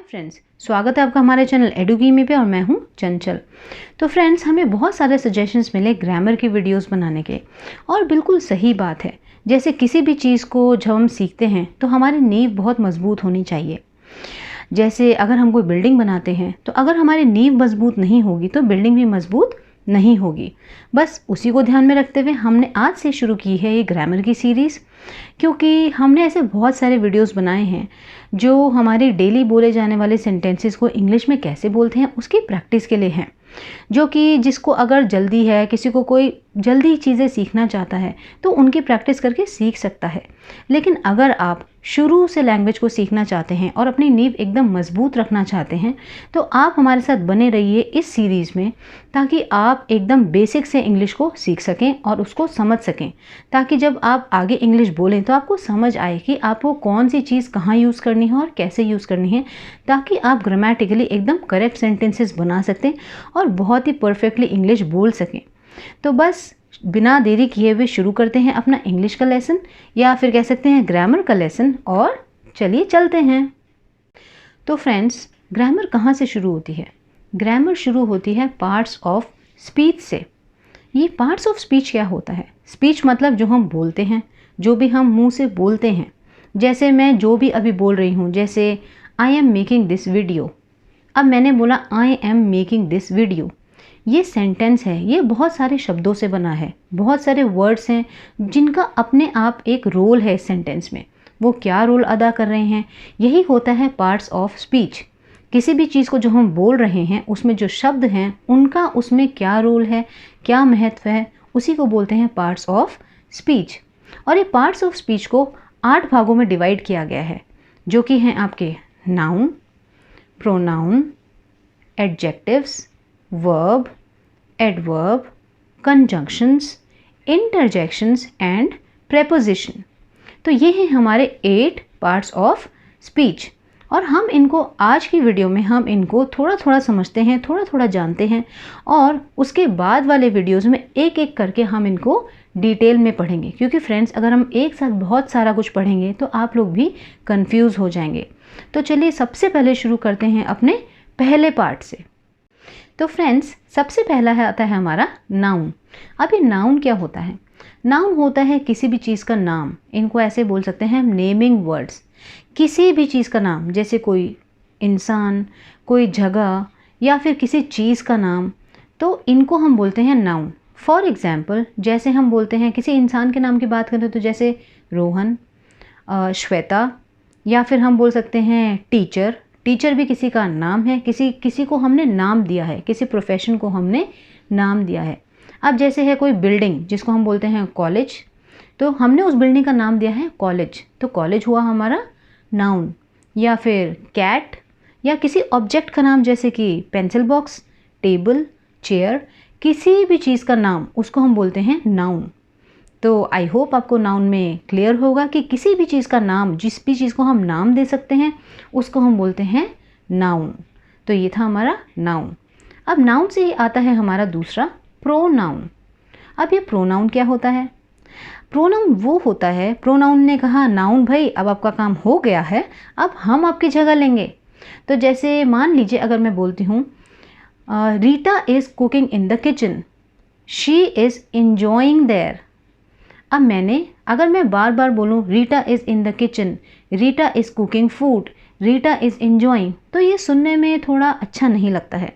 Friends, स्वागत है आपका हमारे चैनल एडुकीमी पे और मैं हूं चंचल। तो फ्रेंड्स, हमें बहुत सारे सजेशंस मिले ग्रामर की वीडियोस बनाने के और बिल्कुल सही बात है। जैसे किसी भी चीज़ को जब हम सीखते हैं तो हमारी नींव बहुत मजबूत होनी चाहिए। जैसे अगर हम कोई बिल्डिंग बनाते हैं तो अगर हमारी नींव मजबूत नहीं होगी तो बिल्डिंग भी मजबूत नहीं होगी। बस उसी को ध्यान में रखते हुए हमने आज से शुरू की है ये ग्रामर की सीरीज़, क्योंकि हमने ऐसे बहुत सारे वीडियोस बनाए हैं जो हमारे डेली बोले जाने वाले सेंटेंसेस को इंग्लिश में कैसे बोलते हैं उसकी प्रैक्टिस के लिए हैं। जो कि जिसको अगर जल्दी है, किसी को कोई जल्दी चीज़ें सीखना चाहता है तो उनकी प्रैक्टिस करके सीख सकता है। लेकिन अगर आप शुरू से लैंग्वेज को सीखना चाहते हैं और अपनी नींव एकदम मजबूत रखना चाहते हैं तो आप हमारे साथ बने रहिए इस सीरीज़ में, ताकि आप एकदम बेसिक से इंग्लिश को सीख सकें और उसको समझ सकें, ताकि जब आप आगे इंग्लिश बोलें तो आपको समझ आए कि आपको कौन सी चीज़ कहाँ यूज़ करनी है और कैसे यूज़ करनी है, ताकि आप ग्रामेटिकली एकदम करेक्ट सेंटेंसेस बना सकें और बहुत ही परफेक्टली इंग्लिश बोल सकें। तो बस बिना देरी किए हुए शुरू करते हैं अपना इंग्लिश का लेसन, या फिर कह सकते हैं ग्रामर का लेसन, और चलिए चलते हैं। तो फ्रेंड्स, ग्रामर कहाँ से शुरू होती है? ग्रामर शुरू होती है पार्ट्स ऑफ स्पीच से। ये पार्ट्स ऑफ स्पीच क्या होता है? स्पीच मतलब जो हम बोलते हैं, जो भी हम मुंह से बोलते हैं। जैसे मैं जो भी अभी बोल रही हूँ, जैसे I am making this video. अब मैंने बोला I am making this video, ये सेंटेंस है, ये बहुत सारे शब्दों से बना है, बहुत सारे वर्ड्स हैं जिनका अपने आप एक रोल है इस सेंटेंस में। वो क्या रोल अदा कर रहे हैं, यही होता है पार्ट्स ऑफ स्पीच। किसी भी चीज़ को जो हम बोल रहे हैं उसमें जो शब्द हैं उनका उसमें क्या रोल है, क्या महत्व है, उसी को बोलते हैं पार्ट्स ऑफ स्पीच। और ये पार्ट्स ऑफ स्पीच को 8 भागों में डिवाइड किया गया है, जो कि हैं आपके noun, pronoun, adjectives, verb, adverb, conjunctions, interjections and preposition. तो ये हैं हमारे 8 पार्ट्स ऑफ स्पीच, और हम इनको आज की वीडियो में हम इनको थोड़ा थोड़ा समझते हैं, थोड़ा थोड़ा जानते हैं, और उसके बाद वाले वीडियोज़ में एक एक करके हम इनको डिटेल में पढ़ेंगे। क्योंकि फ्रेंड्स, अगर हम एक साथ बहुत सारा कुछ पढ़ेंगे तो आप लोग भी कंफ्यूज हो जाएंगे। तो चलिए सबसे पहले शुरू करते हैं अपने पहले पार्ट से। तो फ्रेंड्स, सबसे पहला है आता है हमारा नाउन। अब ये नाउन क्या होता है? नाउन होता है किसी भी चीज़ का नाम। इनको ऐसे बोल सकते हैं हम नेमिंग वर्ड्स। किसी भी चीज़ का नाम, जैसे कोई इंसान, कोई जगह, या फिर किसी चीज़ का नाम, तो इनको हम बोलते हैं नाउन। फॉर एग्जाम्पल, जैसे हम बोलते हैं किसी इंसान के नाम की बात करें तो जैसे रोहन, श्वेता, या फिर हम बोल सकते हैं टीचर। टीचर भी किसी का नाम है, किसी को हमने नाम दिया है, किसी प्रोफेशन को हमने नाम दिया है। अब जैसे है कोई बिल्डिंग जिसको हम बोलते हैं कॉलेज, तो हमने उस बिल्डिंग का नाम दिया है कॉलेज, तो कॉलेज हुआ हमारा नाउन। या फिर कैट, या किसी ऑब्जेक्ट का नाम जैसे कि पेंसिल बॉक्स, टेबल, चेयर, किसी भी चीज़ का नाम, उसको हम बोलते हैं नाउन। तो आई होप आपको नाउन में क्लियर होगा कि किसी भी चीज़ का नाम, जिस भी चीज़ को हम नाम दे सकते हैं उसको हम बोलते हैं नाउन। तो ये था हमारा नाउन। अब नाउन से ही आता है हमारा दूसरा प्रोनाउन। अब ये प्रोनाउन क्या होता है? प्रोनाउन वो होता है, प्रोनाउन ने कहा नाउन भाई अब आपका काम हो गया है, अब हम आपकी जगह लेंगे। तो जैसे मान लीजिए अगर मैं बोलती हूँ Rita is cooking in the kitchen, she is enjoying there. अब अगर मैं बार बार बोलूँ Rita is in the kitchen, Rita is cooking food, Rita is enjoying, तो ये सुनने में थोड़ा अच्छा नहीं लगता है।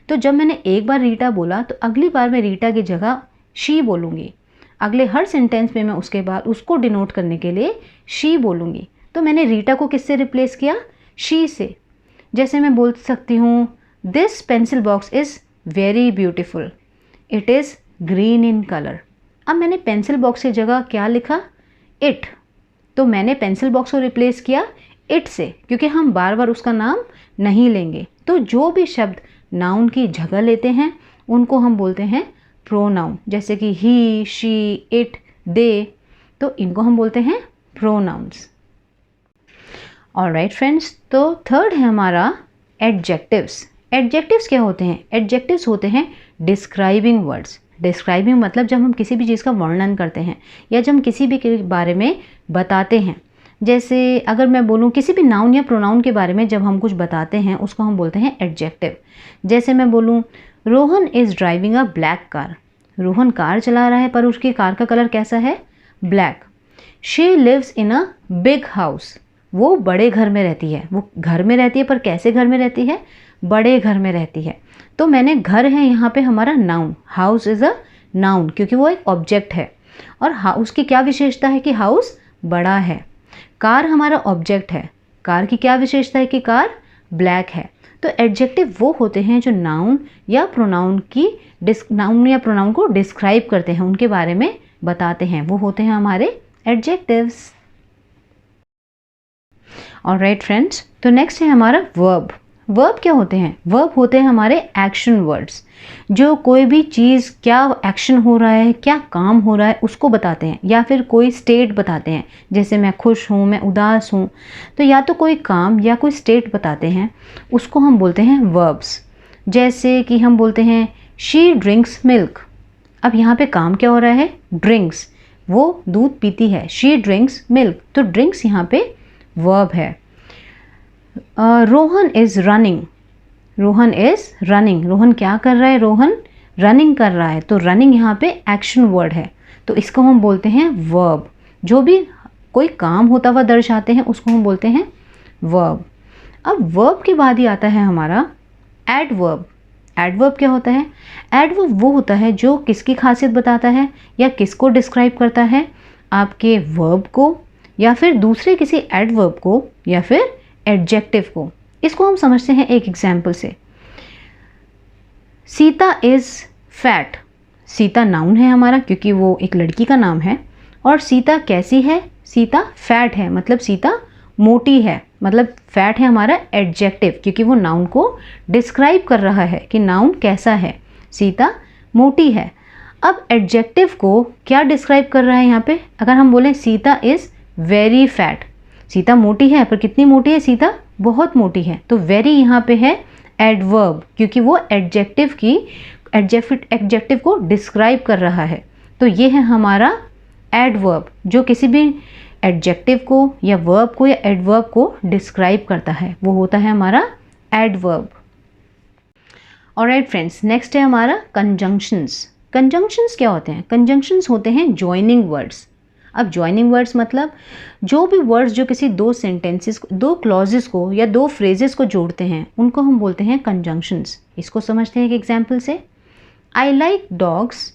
तो जब मैंने एक बार रीटा बोला तो अगली बार मैं रीटा की जगह शी बोलूँगी। अगले हर सेंटेंस में मैं उसके बाद उसको डिनोट करने के लिए शी बोलूँगी। तो मैंने रीटा को किससे रिप्लेस किया? शी से। जैसे मैं बोल सकती हूँ this pencil box is very beautiful, it is green in colour. अब मैंने पेंसिल बॉक्स की जगह क्या लिखा? इट। तो मैंने पेंसिल बॉक्स को रिप्लेस किया इट से, क्योंकि हम बार बार उसका नाम नहीं लेंगे। तो जो भी शब्द नाउन की जगह लेते हैं उनको हम बोलते हैं प्रोनाउन। जैसे कि ही, शी, इट, दे, तो इनको हम बोलते हैं प्रोनाउंस। ऑलराइट फ्रेंड्स, तो थर्ड है हमारा एडजेक्टिव्स। एडजेक्टिव्स क्या होते हैं? एडजेक्टिव्स होते हैं डिस्क्राइबिंग वर्ड्स। डिस्क्राइबिंग मतलब जब हम किसी भी चीज़ का वर्णन करते हैं या जब हम किसी भी के बारे में बताते हैं। जैसे अगर मैं बोलूँ किसी भी नाउन या प्रोनाउन के बारे में जब हम कुछ बताते हैं उसको हम बोलते हैं एडजेक्टिव। जैसे मैं बोलूँ Rohan is driving a black car. Rohan car चला रहा है पर उसकी कार का कलर कैसा है? Black. She lives in a big house. वो बड़े घर में रहती है। वो घर में रहती है पर कैसे घर में रहती है? बड़े घर में रहती है। तो मैंने घर है यहाँ पे हमारा noun, house is a noun क्योंकि वो एक ऑब्जेक्ट है। और हाउस की क्या विशेषता है कि हाउस बड़ा है। कार हमारा ऑब्जेक्ट है, कार की क्या विशेषता है कि कार ब्लैक है। तो एडजेक्टिव वो होते हैं जो नाउन या प्रोनाउन को डिस्क्राइब करते हैं, उनके बारे में बताते हैं, वो होते हैं हमारे एडजेक्टिव्स। ऑलराइट फ्रेंड्स, तो नेक्स्ट है हमारा वर्ब। वर्ब क्या होते हैं? वर्ब होते हैं हमारे एक्शन वर्ड्स, जो कोई भी चीज़ क्या एक्शन हो रहा है, क्या काम हो रहा है उसको बताते हैं, या फिर कोई स्टेट बताते हैं। जैसे मैं खुश हूँ, मैं उदास हूँ, तो या तो कोई काम या कोई स्टेट बताते हैं, उसको हम बोलते हैं वर्ब्स। जैसे कि हम बोलते हैं शी ड्रिंक्स मिल्क। अब यहाँ पे काम क्या हो रहा है? ड्रिंक्स, वो दूध पीती है। शी ड्रिंक्स मिल्क, तो ड्रिंक्स यहाँ पे वर्ब है। Rohan is running. Rohan is running, Rohan क्या कर रहा है? रोहन रनिंग कर रहा है। तो रनिंग यहाँ पे एक्शन वर्ड है, तो इसको हम बोलते हैं वर्ब। जो भी कोई काम होता हुआ दर्शाते हैं उसको हम बोलते हैं वर्ब। अब वर्ब के बाद ही आता है हमारा एडवर्ब। एडवर्ब क्या होता है? एडवर्ब वो होता है जो किसकी खासियत बताता है या किसको डिस्क्राइब करता है? आपके वर्ब को, या फिर दूसरे किसी एडवर्ब को, या फिर एडजेक्टिव को। इसको हम समझते हैं एक एग्जाम्पल से। Sita is fat. Sita noun है हमारा क्योंकि वो एक लड़की का नाम है। और सीता कैसी है? सीता फैट है, मतलब सीता मोटी है। मतलब फैट है हमारा एडजेक्टिव क्योंकि वो नाउन को डिस्क्राइब कर रहा है कि नाउन कैसा है। सीता मोटी है। अब एडजेक्टिव को क्या डिस्क्राइब कर रहा है यहाँ पे? अगर हम बोलें Sita is very fat, Sita मोटी है पर कितनी मोटी है? सीता बहुत मोटी है। तो वेरी यहाँ पे है एडवर्ब क्योंकि वो एडजेक्टिव को डिस्क्राइब कर रहा है। तो ये है हमारा एडवर्ब जो किसी भी एडजेक्टिव को या वर्ब को या एडवर्ब को डिस्क्राइब करता है, वो होता है हमारा एडवर्ब। ऑलराइट फ्रेंड्स, नेक्स्ट है हमारा कंजंक्शंस। कंजंक्शंस क्या होते हैं? कंजंक्शंस होते हैं जॉइनिंग वर्ड्स। अब जॉइनिंग वर्ड्स मतलब जो भी वर्ड्स जो किसी दो सेंटेंसेस, दो क्लॉजेस को या दो फ्रेजेस को जोड़ते हैं उनको हम बोलते हैं कंजंक्शंस। इसको समझते हैं एक एग्जांपल से। आई like dogs,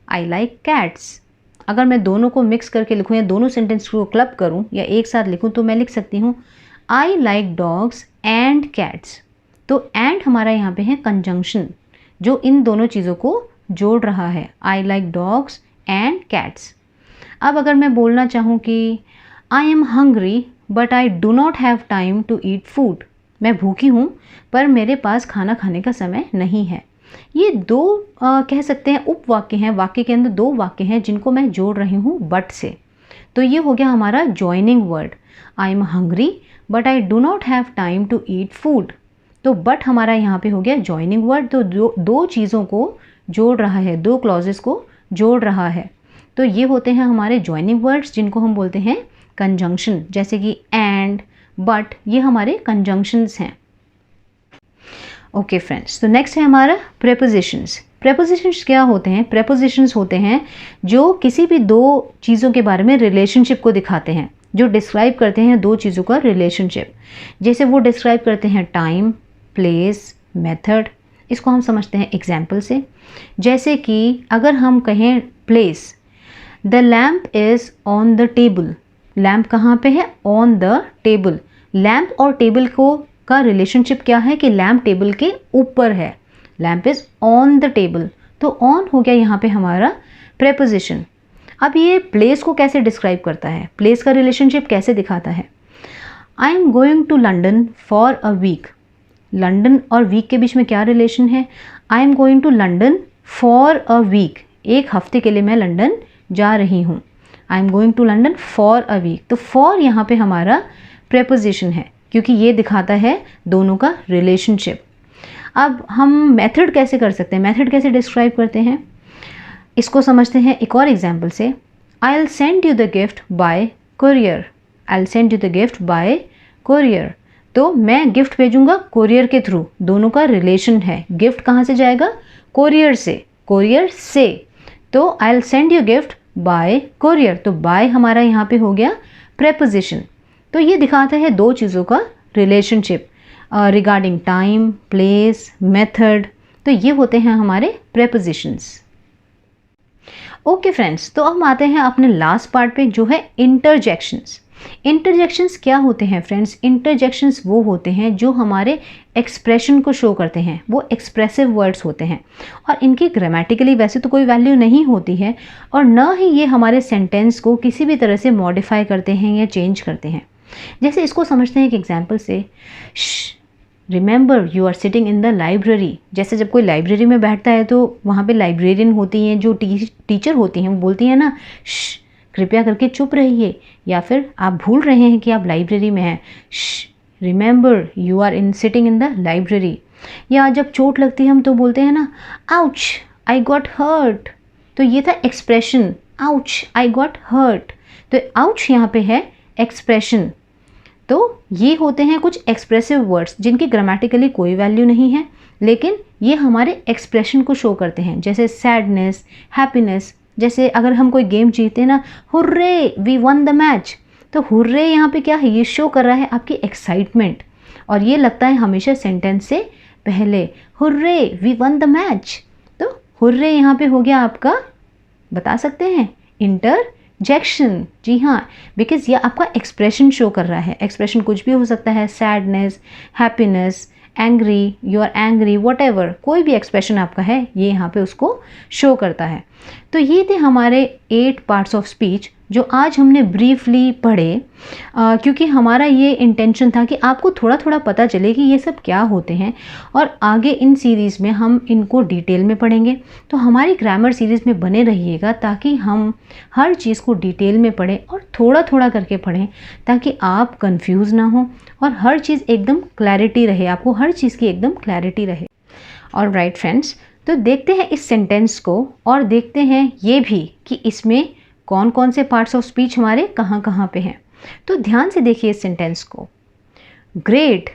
I like cats. अगर मैं दोनों को मिक्स करके लिखूँ या दोनों सेंटेंस को क्लब करूँ या एक साथ लिखूँ तो मैं लिख सकती हूँ आई लाइक डॉग्स एंड कैट्स। तो एंड हमारा यहाँ पे है कंजंक्शन जो इन दोनों चीज़ों को जोड़ रहा है, I like dogs and cats. अब अगर मैं बोलना चाहूँ कि I am hungry but I do not have time to eat food. मैं भूखी हूँ पर मेरे पास खाना खाने का समय नहीं है। ये दो कह सकते हैं उपवाक्य हैं, वाक्य के अंदर दो वाक्य हैं जिनको मैं जोड़ रही हूँ बट से। तो ये हो गया हमारा joining word. I am hungry but I do not have time to eat food. तो बट हमारा यहाँ पे हो गया जॉइनिंग वर्ड, तो दो चीज़ों को जोड़ रहा है, दो क्लॉजेस को जोड़ रहा है। तो ये होते हैं हमारे जॉइनिंग वर्ड्स जिनको हम बोलते हैं कंजंक्शन। जैसे कि एंड, बट, ये हमारे कंजंक्शंस हैं। ओके फ्रेंड्स, तो नेक्स्ट है हमारा प्रेपोजिशंस। प्रेपोजिशंस क्या होते हैं? प्रेपोजिशंस होते हैं जो किसी भी दो चीज़ों के बारे में रिलेशनशिप को दिखाते हैं, जो डिस्क्राइब करते हैं दो चीज़ों का रिलेशनशिप। जैसे वो डिस्क्राइब करते हैं टाइम, प्लेस, मेथड। इसको हम समझते हैं एग्जाम्पल से। जैसे कि अगर हम कहें place, the lamp is on the table. Lamp कहाँ पे है? On the table. लैम्प और टेबल का रिलेशनशिप क्या है कि लैम्प टेबल के ऊपर है। Lamp is on the table, तो ऑन हो गया यहाँ पे हमारा प्रेपोजिशन। अब ये प्लेस को कैसे डिस्क्राइब करता है? प्लेस का रिलेशनशिप कैसे दिखाता है? I am going to London for a week. London और वीक के बीच में क्या रिलेशन है? I am going to London for a week. एक हफ्ते के लिए मैं लंदन जा रही हूँ। I am going to London for a week. तो फॉर यहाँ पे हमारा प्रेपोजिशन है क्योंकि ये दिखाता है दोनों का रिलेशनशिप। अब हम मेथड कैसे कर सकते हैं? मेथड कैसे डिस्क्राइब करते हैं? इसको समझते हैं एक और एग्जाम्पल से। I will send you the gift bye courier. I send you the gift bye courier. तो मैं गिफ्ट भेजूंगा कोरियर के थ्रू, दोनों का रिलेशन है। गिफ्ट कहाँ से जाएगा? कोरियर से, कोरियर से। तो I will send you gift bye courier. तो बाय हमारा यहाँ पे हो गया प्रेपोजिशन। तो ये दिखाता है दो चीज़ों का relationship regarding time, place, method. तो ये होते हैं हमारे प्रेपोजिशंस। ओके फ्रेंड्स, तो हम आते हैं अपने लास्ट पार्ट पे जो है इंटरजेक्शंस। इंटरजेक्शंस क्या होते हैं फ्रेंड्स? इंटरजेक्शंस वो होते हैं जो हमारे एक्सप्रेशन को शो करते हैं, वो एक्सप्रेसिव वर्ड्स होते हैं और इनकी ग्रामेटिकली वैसे तो कोई वैल्यू नहीं होती है और ना ही ये हमारे सेंटेंस को किसी भी तरह से मॉडिफाई करते हैं या चेंज करते हैं। जैसे इसको समझते हैं एक एग्जाम्पल से, remember you are sitting in the library. जैसे जब कोई लाइब्रेरी में बैठता है तो वहाँ पे लाइब्रेरियन होती हैं, जो टीचर होती हैं, वो बोलती हैं ना, कृपया करके चुप रहिए, या फिर आप भूल रहे हैं कि आप लाइब्रेरी में हैं, remember you are in sitting in the library. या जब चोट लगती है हम तो बोलते हैं ना, आउच आई गॉट हर्ट। तो ये था expression, ouch I got hurt. तो आउच यहाँ पे है एक्सप्रेशन। तो ये होते हैं कुछ एक्सप्रेसिव वर्ड्स जिनकी ग्रामेटिकली कोई वैल्यू नहीं है, लेकिन ये हमारे एक्सप्रेशन को शो करते हैं। जैसे सैडनेस, हैप्पीनेस। जैसे अगर हम कोई गेम जीते ना, hurray we won the match. तो हुर्रे यहाँ पे क्या है? ये शो कर रहा है आपकी एक्साइटमेंट, और ये लगता है हमेशा सेंटेंस से पहले, hurray we won the match. तो हुर्रे यहाँ पे हो गया आपका, बता सकते हैं, इंटरजेक्शन। जी हाँ, बिकॉज ये आपका एक्सप्रेशन शो कर रहा है। एक्सप्रेशन कुछ भी हो सकता है, sadness, happiness, angry, you are angry, whatever, कोई भी एक्सप्रेशन आपका है, ये यहाँ पे उसको शो करता है। तो ये थे हमारे 8 पार्ट्स ऑफ स्पीच जो आज हमने ब्रीफली पढ़े, क्योंकि हमारा ये इंटेंशन था कि आपको थोड़ा थोड़ा पता चले कि ये सब क्या होते हैं, और आगे इन सीरीज़ में हम इनको डिटेल में पढ़ेंगे। तो हमारी ग्रामर सीरीज़ में बने रहिएगा ताकि हम हर चीज़ को डिटेल में पढ़ें और थोड़ा थोड़ा करके पढ़ें, ताकि आप कंफ्यूज ना हो और हर चीज़ एकदम क्लैरिटी रहे, आपको हर चीज़ की एकदम क्लैरिटी रहे। और राइट फ्रेंड्स, तो देखते हैं इस सेंटेंस को और देखते हैं ये भी कि इसमें कौन कौन से पार्ट्स ऑफ स्पीच हमारे कहाँ कहाँ पे हैं। तो ध्यान से देखिए इस सेंटेंस को। Great,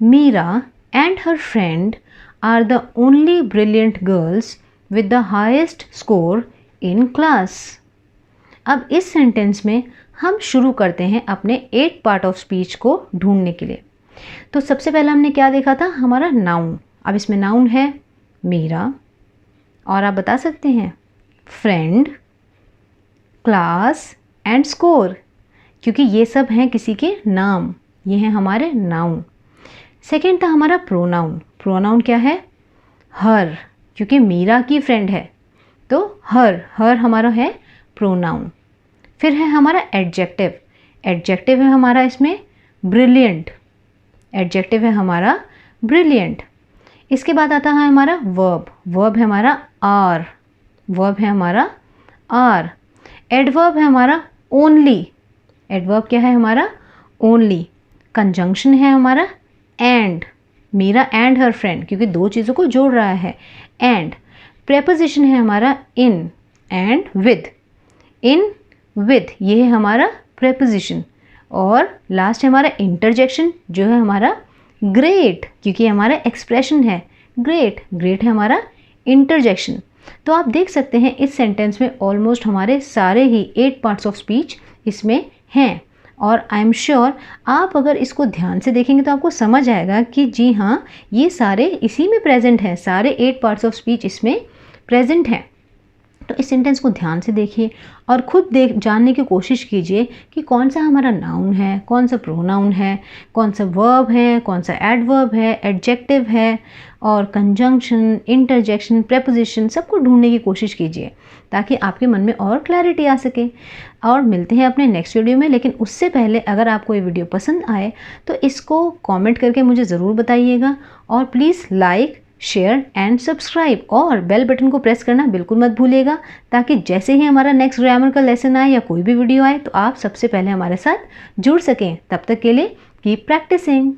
Meera and her friend are the only brilliant girls with the highest score in class. अब इस सेंटेंस में हम शुरू करते हैं अपने 8 पार्ट ऑफ स्पीच को ढूंढने के लिए। तो सबसे पहले हमने क्या देखा था? हमारा नाउन। अब इसमें नाउन है मीरा, और आप बता सकते हैं फ्रेंड, क्लास एंड स्कोर, क्योंकि ये सब हैं किसी के नाम, ये हैं हमारे नाउन। सेकेंड था हमारा प्रोनाउन। प्रोनाउन क्या है? हर, क्योंकि मीरा की फ्रेंड है तो हर हमारा है प्रोनाउन। फिर है हमारा एडजेक्टिव। एडजेक्टिव है हमारा इसमें ब्रिलियंट। एडजेक्टिव है हमारा ब्रिलियंट। इसके बाद आता है हमारा वर्ब। वर्ब है हमारा आर। वर्ब है हमारा आर। एडवर्ब है हमारा ओनली। एडवर्ब क्या है हमारा? ओनली। कंजंक्शन है हमारा and. Meera and her friend, क्योंकि दो चीज़ों को जोड़ रहा है, एंड। प्रेपोजिशन है हमारा in and with. In with, ये है हमारा प्रेपोजिशन। और लास्ट है हमारा इंटरजेक्शन, जो है हमारा ग्रेट, क्योंकि हमारा एक्सप्रेशन है ग्रेट। ग्रेट है हमारा इंटरजेक्शन। तो आप देख सकते हैं इस सेंटेंस में ऑलमोस्ट हमारे सारे ही 8 पार्ट्स ऑफ स्पीच इसमें हैं, और आई एम श्योर आप अगर इसको ध्यान से देखेंगे तो आपको समझ आएगा कि जी हाँ, ये सारे इसी में प्रेजेंट हैं, सारे 8 पार्ट्स ऑफ स्पीच इसमें प्रेजेंट हैं। तो इस सेंटेंस को ध्यान से देखिए और खुद जानने की कोशिश कीजिए कि कौन सा हमारा नाउन है, कौन सा प्रोनाउन है, कौन सा वर्ब है, कौन सा एडवर्ब है, एडजेक्टिव है, और कंजंक्शन, इंटरजेक्शन, प्रेपोजिशन, सबको ढूंढने की कोशिश कीजिए ताकि आपके मन में और क्लैरिटी आ सके। और मिलते हैं अपने नेक्स्ट वीडियो में, लेकिन उससे पहले अगर आपको ये वीडियो पसंद आए तो इसको कमेंट करके मुझे ज़रूर बताइएगा, और please like, share and subscribe, और बेल बटन को प्रेस करना बिल्कुल मत भूलिएगा, ताकि जैसे ही हमारा नेक्स्ट ग्रामर का लेसन आए या कोई भी वीडियो आए तो आप सबसे पहले हमारे साथ जुड़ सकें। तब तक के लिए कीप प्रैक्टिसिंग।